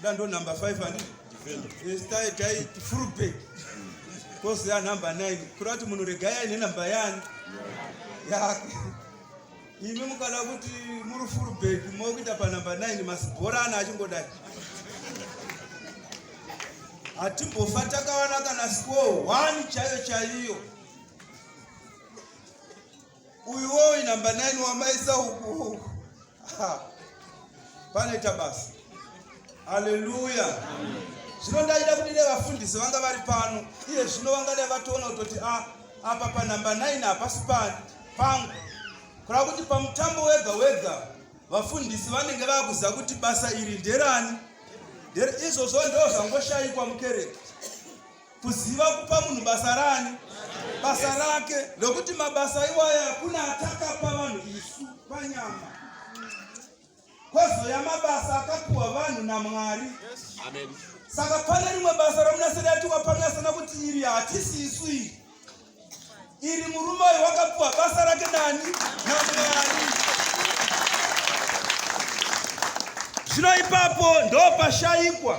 Dando number 5 and is full pay. Because they are number 9. Kurati munurigaya ni number yan. Ya. Ime mukala kuti muru full pay. Mwokita pa number 9 masibora na ajungodai. Atimbo fataka wanaka na score 1 chayo. Uiwoi number 9 wa maisa huku. Pane tabasi. Hallelujah. Zvino ndaida kuti nevafundisi vanga vari pano. Iye zvino vanga nevatoona kutoti apa pa number 9 apasi pangu. Kura kuti pamutambo wega vafundisi vanenge vakuziva kuti basa iri nderani. Izvozvo ndo zvangoshaikwa mukereke. Kuziva kupa munhu basa rani? Basa rake. Nokuti mabasa iwaya kuna atakapa vanhu isu panyama. Kozo ya mabasa akapuwa vanhu naMwari. Amen. Saka pane rimwe basa ramunaseri atiwapanasana kuti iri hatisi isu iri. Iri murume uyu wakapuwa basa rake nani? naMwari. Zvino ipapo ndo pashaikwa.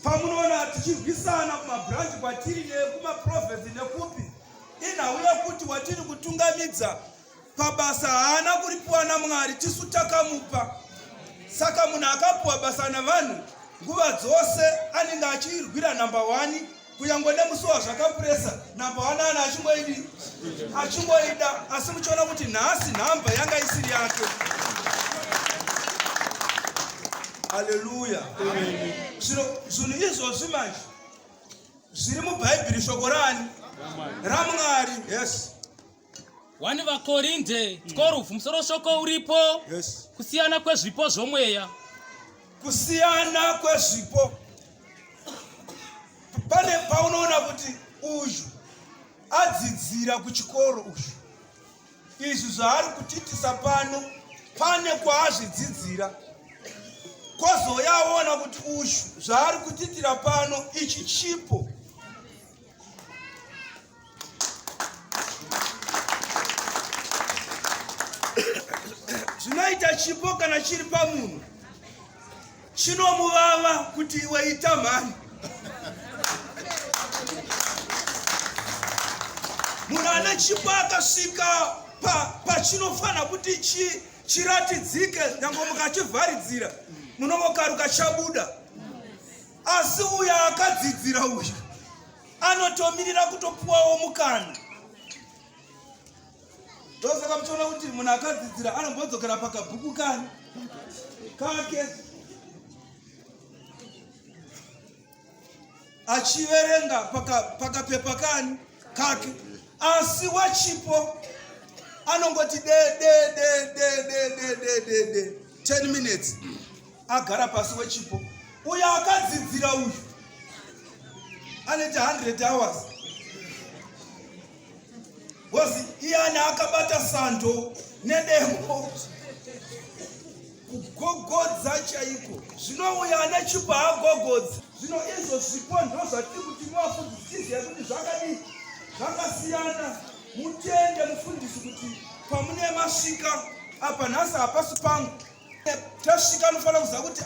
Pamunoona tichirwisana kumabranch kwatiri nekumaprofesi nekupi. Inauya kuti watiri kutungamidza pabasa haana kuripuwa naMwari, tisu takamupa. Saka munhu akapuwa basa navanhu nguva dzose anenge achirwira number 1 kuyango nemusuwa zvakapuresa number 1 ana achingoida asi muchiona kuti nhasi nhamba yanga isiri yake. Hallelujah. Zvinhu izvozvi manje zviri mubhaibheri shoko rani? raMwari. Yes. 1 vaKorinde 12 musoro shoko uripo. Yes. Kusiyana kwezvipo zvomweya. Kusiyana kwezvipo. Pane paunoona kuti uyu adzidzira kuchikoro uyu. Izvi zvaari kutitisa pano pane kwaazvidzidzira. Kozoyaona kuti uyu zvaari kutitira pano ichi chipo. Zvinoita chipo kana chiri pamunhu chinomuvava kuti iwe ita mhani. Munhu ane chipo akasvika pachinofana kuti chiratidzike nyange mukachivharidzira munovokaruka chabuda. Asi uya akadzidzira uyu anotomirira kutopuwawo mukana. Ndosaka muchiona kuti munhu akadzidzira anombodzokera pakabhuku kani kake achiverenga pakapepa kani kake. Asi wachipo anongoti de 10 minutes agara pasi wechipo. Uya akadzidzira uyu anoita 100 hours. Bosi iyana akabata sando nedemo kugogodza chaiko. Zvino uya ane chipo agogodza. Zvino izvo zvipo ndo zvatiri kuti muvafundisidze kuti zvakadii zvakasiyana. Mutende mufundisi kuti pamune masvika apa nhasi hapasi pangu. Tasvika anofanira kuziva kuti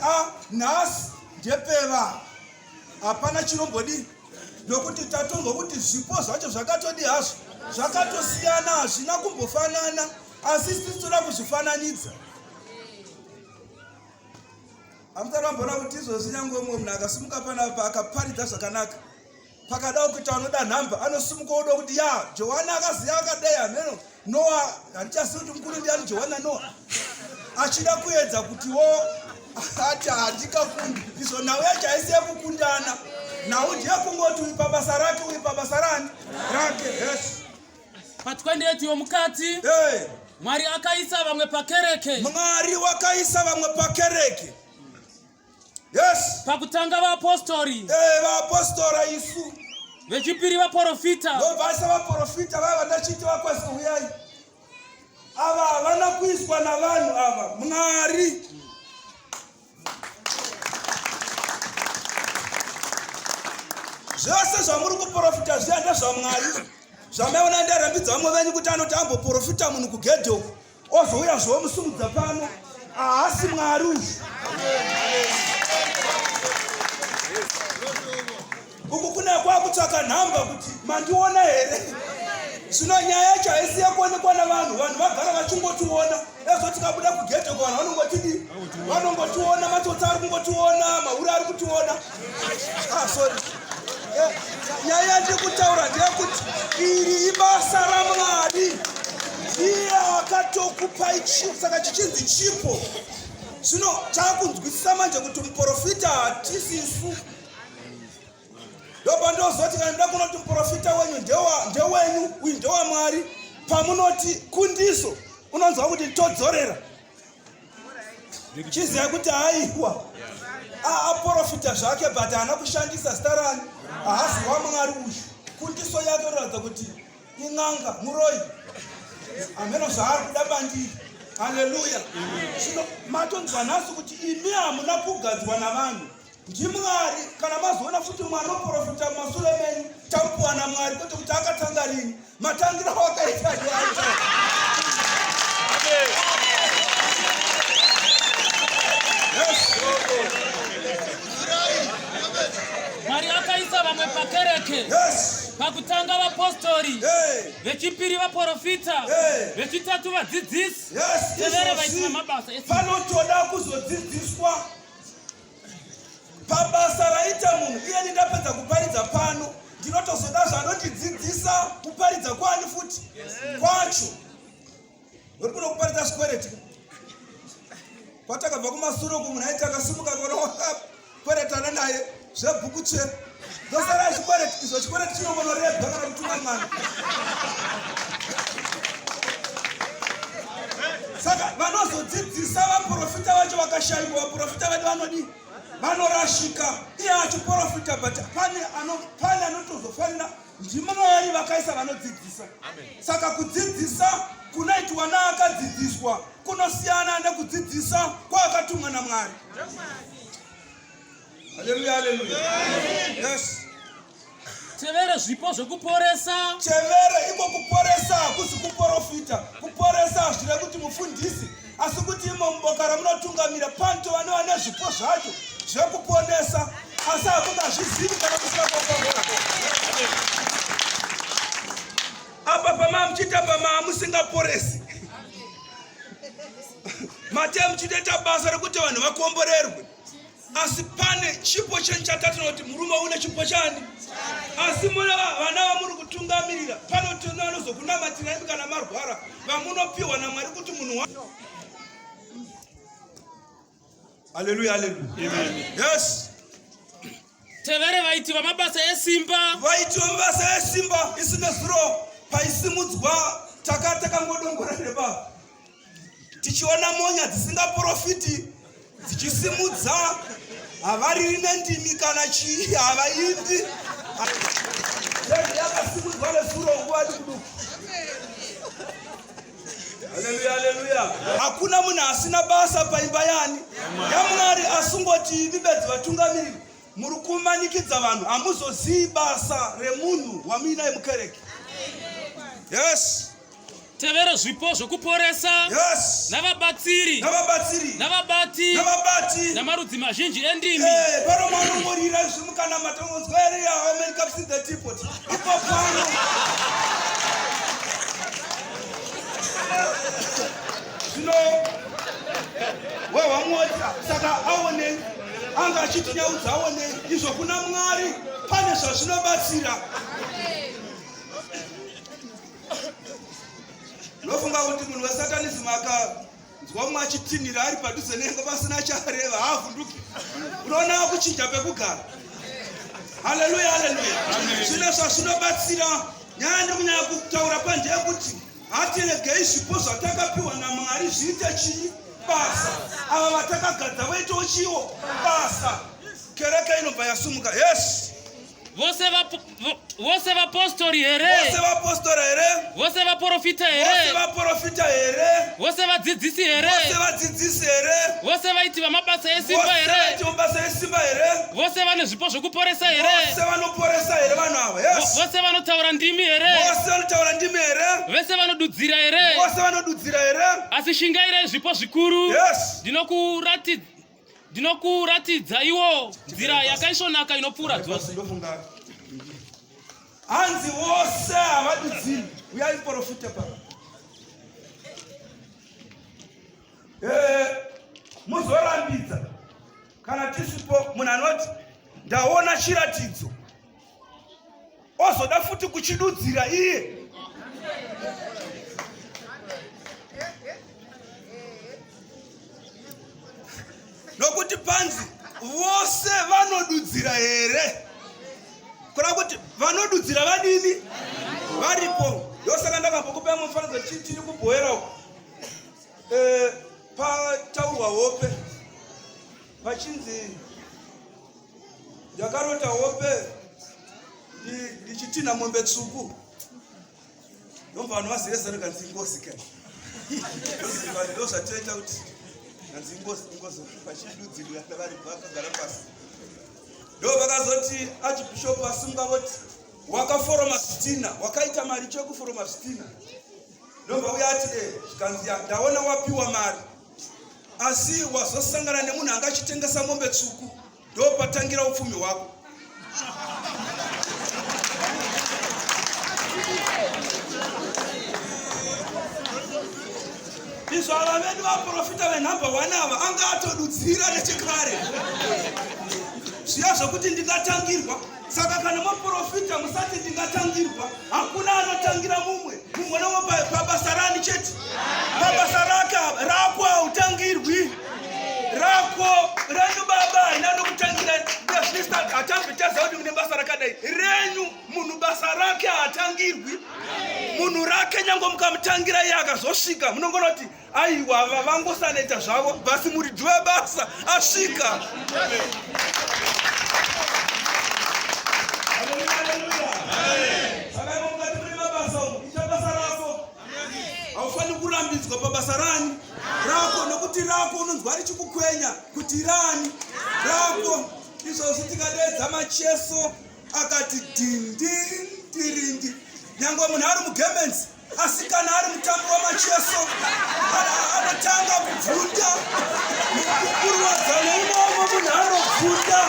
nhasi ndepeva. Hapana chinombodii. Nokuti tatonzwa kuti zvipo zvacho zvakatodii hazvo. Zvakatosiyana hazvina kumbofanana asi tinoda kuzvifananidza. Amutarambona kuti izvozvi nyange umwe munhu akasimuka panapa akaparidza zvakanaka pakada kuita anoda nhamba anosumuka oda kuti Johana akaziya akadai hameno Noa handichazivi kuti mukuru ndiani Johana Noa achida kuedza kutiwo ati handikakundi. Izvo nhau yacho haisiye kukundana. Nhau ndiye kungoti uyu pabasa rake uyu pabasa rani rake. Yes. Pa28 yomukati Mwari akaisa vamwe pakereke. Mwari wakaisa vamwe pakereke. Yes. Pakutanga vaapostoli. Vaapostoli isu. Vechipiri vaprofita. Vasa vaprofita vava vachiti vakwasi uyai. Ava havana kuiswa navanhu ava. Mwari. Zvose zvamuri kuprofita zviya ndezvaMwari. Zvamaona ndarambidza vamwe venyu kuti anoti amboprofita munhu kugedho ozouya zvomusumudza pano. Haasi Mwari uyu. ndinobva kuti mandiona here. Zvino nyaya yacho haisi yakuonekwa navanhu. Vanhu vagara vachingotiona. Ezvo tikabuda kugete kwavanhu vanongotidi. Vanongotiona, matsotsi ari kungotiona, mauri ari kutiona. Sorry. Nyaya yandikutaura ndeyekuti iri ibasa raMwari. Iye akatokupai chipo, saka chichinzi chipo. Zvino takunzwisisa manje kuti muprofita hatisisu. Ndopa ndozoti kana ndida kunoti muprofita wenyu ndewenyu, uyu ndewaMwari. Pamunoti kundiso, unonzwa kuti todzorera. Chiziva kuti haiwa. Aprofita zvake but haana kushandisa zita rani. Haasi waMwari uyu. Kundiso yake inoratidza kuti ing'anga, muroyi. Ameno zvaari kuda bandiri. Haleluya. Zvino matonzwa nhasi kuti imi hamuna kugadzwa navanhu. NdiMwari. Kana mazoona futi mwana oprofita mumashure menyu, tamupuwa naMwari kwete kuti akatanga rini. Matangira wakaita ndiaita. Mwari akaisa vamwe pakereke. Pakutanga vapostori, vechipiri vaprofita, vechitatu vadzidzisi. Tevere vaita mabasa. Panotoda kuzodzidziswa. Pabasa raita munhu, iye ndapedza kuparidza pano, ndinotozoda zvanondidzidzisa kuparidza kwani futi kwacho. Uri kuno kuparidza zvikwereti. Patakabva kumasuro uku munhu aiti akasimuka kona wakakweretana naye zvebhuku chena. Ndosara zvikwereti, izvo chikwereti chinongonorega kana kutunga mwana. Saka vanozodzidzisa vaprofita vacho vakashaiwa, vaprofita vedu vanodii? Vanorashika. Iye achiprofita but pane anotozofanira ndiMwari vakaisa vanodzidzisa. Saka kudzidzisa kunoitwa naakadzidziswa kunosiyana nekudzidzisa kwaakatumwa naMwari. Haleluya, haleluya. Yes. Tevere zvipo zvekuporesa. Tevere iko kuporesa, hakusi kuprofita. Kuporesa hazvire kuti mufundisi, asi kuti imo muboka ramunotungamira panto vane zvipo zvacho zvekuponesa, asi hakungazvizivi kana kusina kuongorora. Apa pamaa muchitamba musingaporesi. Mate muchitoita basa rekuti vanhu vakomborerwe. Asi pane chipo chenyu chatatinokuti murume une chipo chani. Asi muna vana vamuri kutungamirira, panotona vanozokunamatira imi kana marwara, vamunopiwa naMwari kuti munhu wa. Haleluya, haleluya. Amen. Yes. Tevere vaiti vamabasa esimba. Vaiti vamabasa esimba isina zuro paisimudzwa takangodongora neba. Tichiona monya dzisingaprofiti dzichisimudza havariri nendimi kana chii havaindi. Yakasimudzwa nezuro nguva duku. Haleluya, haleluya. Hakuna munhu asina basa paimba yani yaMwari, asungoti vibedzi vatungamiriri muri kumanikidza vanhu, hamuzozivi basa remunhu wamina yemukereke. Yes. Tevere zvipo zvokuporesa. Yes. Navabatsiri. Navabati. Namarudzi mazhinji endimi. Pano mwanongorira zvimukana matongonzwa area how many cups in the teapot. Ipo pano. Zvino wamwota saka aone anga achitinyaudza aone izvo kuna Mwari pane zvazvinobatsira. Nofunga kuti munhu wesatanism akanzwa mumwe achitinhira ari padhuze nenga pasina chareva haavhunduki. Unoona kuchinja pekugara. Haleluya, haleluya. Zvino zvazvinobatsira. Nyaya ndikunyanya kutaura panje yekuti hatiregei zvipo zvatakapiwa naMwari zviite chii? Basa. Ava vatakagadza vaitewo chiwo? Basa. Kereke inobva yasumuka. Yes. Vose vapostori here? Vose vaprofita here? Vose vadzidzisi here? Vose vaiti vamabasa esimba here? Vose vane zvipo zvokuporesa here? Vose vanotaura ndimi here? Vese vanodudzira here? Asi shingairai zvipo zvikuru. Ndinokuratidza iwo nzira yakaisvonaka inopfuura dzose. Hanzi wose avadudziri uyai profita papa. Muzorambidza kana tisipo munhu anoti ndaona chiratidzo ozoda futi kuchidudzira iye. Nokuti panzi vose vanodudzira here, kura kuti vanodudzira vadini varipo. Ndosaka ndakambokupa mufanidzo tiri kubhoera uko pataurwa hope pachinzi ndakarota hope ndichitina mombe tsvuku. Ndobva vanhu vazivesa kanzi ngozi kai ndozvatinoita kuti kanzi ngozi pachidudzirwa vari vakagara pasi. Ndo vakazoti archbishop asunga voti wakaforoma zvitina, wakaita mari chekuforoma zvitina. Ndobva uya ati zvikanzi ndaona wapiwa mari asi wazosangana nemunhu angachitengesa mombe tsvuku, ndo patangira upfumi hwako. Izvo ava vedu vaprofita venhamba 1 ava anga atodudzira nechekare. Zviya zvokuti ndingatangirwa. Saka kana maprofita musati ndingatangirwa, hakuna anotangira mumwe. Mumwe nomo pabasa rani chete. Pabasa rako hautangirwi. Rako renyu baba inanokutangira ndezvista atambitaza kuti mune basa rakadai. Renyu munhu basa rake haatangirwi. Munhu rake nyango mukamutangira iye akazosvika munongona kuti aiwa vavangosanoita zvavo basi muridzi webasa asvika. Haufani kurambidzwa pabasa rani rako, nokuti rako unonzwa richikukwenya kuti rani rako. Izvozvo tikadedza macheso akati dindin tirindi. Nyangwe munhu ari mugemenzi asi kana ari mutambi wamacheso anotanga kubvunda kukurwadzana imomo munhu anobvunda.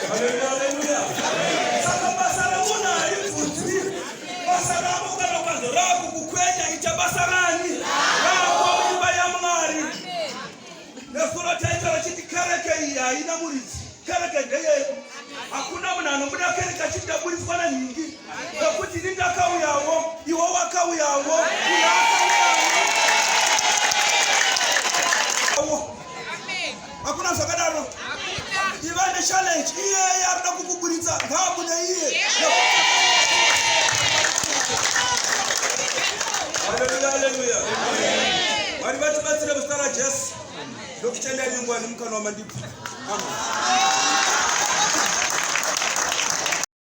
Haleluya. Saka basa ramunhu haribvunzwi. Basa rako kana ukanzo rako kukwenya ita basa rani rako imba yaMwari. Nesuro taita rachiti kereke iyi haina muridzi. Kereke ndeyeiko? Hakuna munhu anobuda kereke achitaburiswa nanhingi. Nokuti ini ndakauyawo, iwo wakauyawo, uyo akauyawo. Hakuna zvakadaro. Iva nechallenge iyeye arida kukuburitsa ngaabude iye. Haleluya. Mwari vatibatsire muzita raJesu. Ndokutendai nengwani mukana wamandipo. Amen.